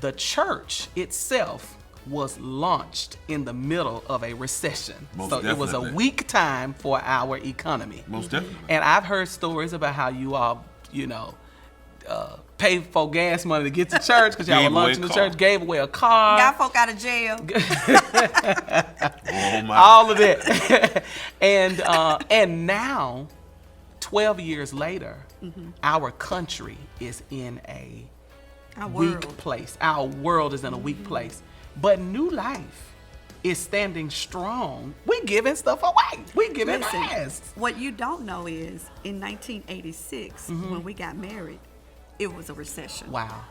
the church itself was launched in the middle of a recession. Most so it was a definitely. weak time for our economy. Most definitely. And I've heard stories about how you all, paid for gas money to get to church because y'all Gave were away lunching a in the car. church, gave away a car. Got folk out of jail. Oh my. All of that. And now, 12 years later, our country is in a Our weak world. place. Our world is in a weak place. But New Life is standing strong. We giving stuff away. We giving Listen, masks. what you don't know is in 1986, when we got married, it was a recession. Wow.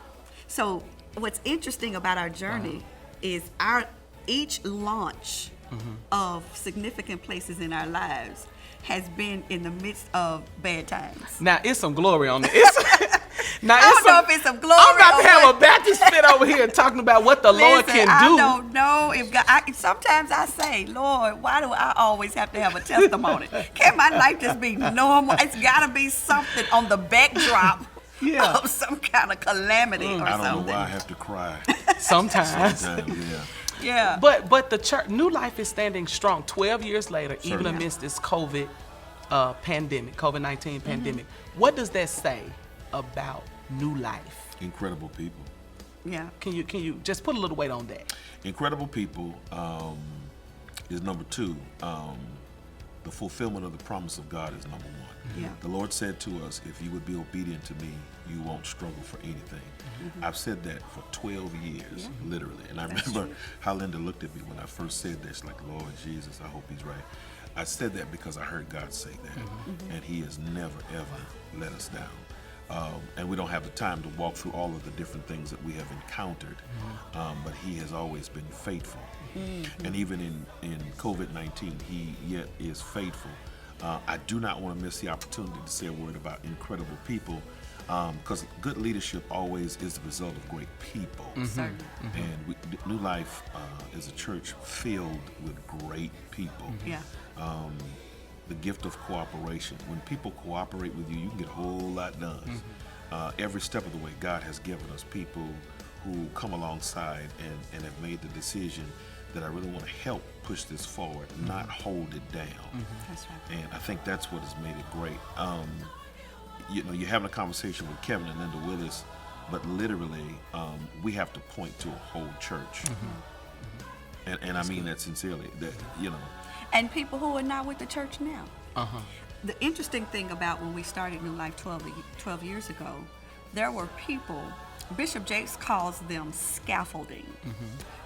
So what's interesting about our journey is each launch of significant places in our lives has been in the midst of bad times. Now, it's some glory on this. Now, I don't know if it's some glory. I'm about or to have what. a Baptist fit over here talking about what the Lord Listen, can I do. don't know if God. Sometimes I say, Lord, why do I always have to have a testimony? Can my life just be normal? It's got to be something on the backdrop Yeah. of some kind of calamity or I don't something. know why I have to cry. Sometimes. Sometimes, yeah. Yeah. But the church, New Life is standing strong 12 years later, even Certainly. amidst this COVID-19 pandemic. What does that say about New Life? Incredible people. Yeah. Can you just put a little weight on that? Incredible people is number two. The fulfillment of the promise of God is number one. Yeah. The Lord said to us, if you would be obedient to me, you won't struggle for anything. I've said that for 12 years, literally. And I remember how Linda looked at me when I first said this, like, Lord Jesus, I hope he's right. I said that because I heard God say that. And he has never, ever let us down. And we don't have the time to walk through all of the different things that we have encountered, but he has always been faithful. And even in COVID-19, he yet is faithful. I do not want to miss the opportunity to say a word about incredible people, because good leadership always is the result of great people. Certainly. And New Life is a church filled with great people. Yeah. The gift of cooperation. When people cooperate with you, you can get a whole lot done. Every step of the way, God has given us people who come alongside and have made the decision that I really want to help push this forward, not hold it down. That's right. And I think that's what has made it great. You're having a conversation with Kevin and Linda Willis, but literally, we have to point to a whole church. And I mean that sincerely. That And people who are not with the church now. The interesting thing about when we started New Life 12 years ago, there were people, Bishop Jakes calls them scaffolding.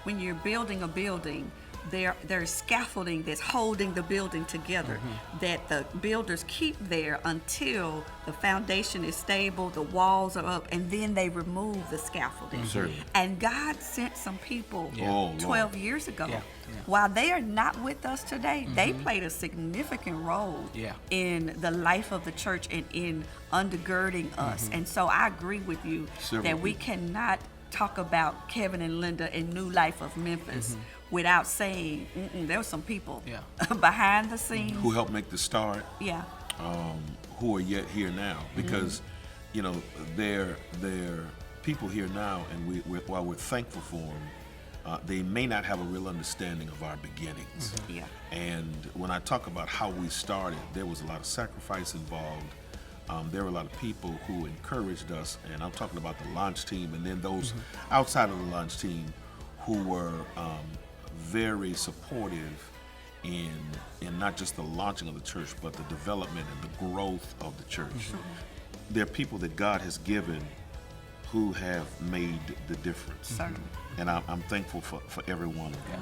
When you're building a building, there's scaffolding that's holding the building together that the builders keep there until the foundation is stable, the walls are up, and then they remove the scaffolding. Certainly. And God sent some people Oh, Lord. 12 years ago. Yeah. While they are not with us today, they played a significant role Yeah. in the life of the church and in undergirding us. And so I agree with you Several that we people. cannot talk about Kevin and Linda and New Life of Memphis without saying there were some people Yeah. behind the scenes. who helped make the start, Yeah. who are yet here now, because they're people here now, and while we're thankful for them, they may not have a real understanding of our beginnings. Yeah. And when I talk about how we started, there was a lot of sacrifice involved. There were a lot of people who encouraged us, and I'm talking about the launch team, and then those outside of the launch team who were very supportive in not just the launching of the church, but the development and the growth of the church. There are people that God has given who have made the difference. Certainly. And I'm thankful for every one of them.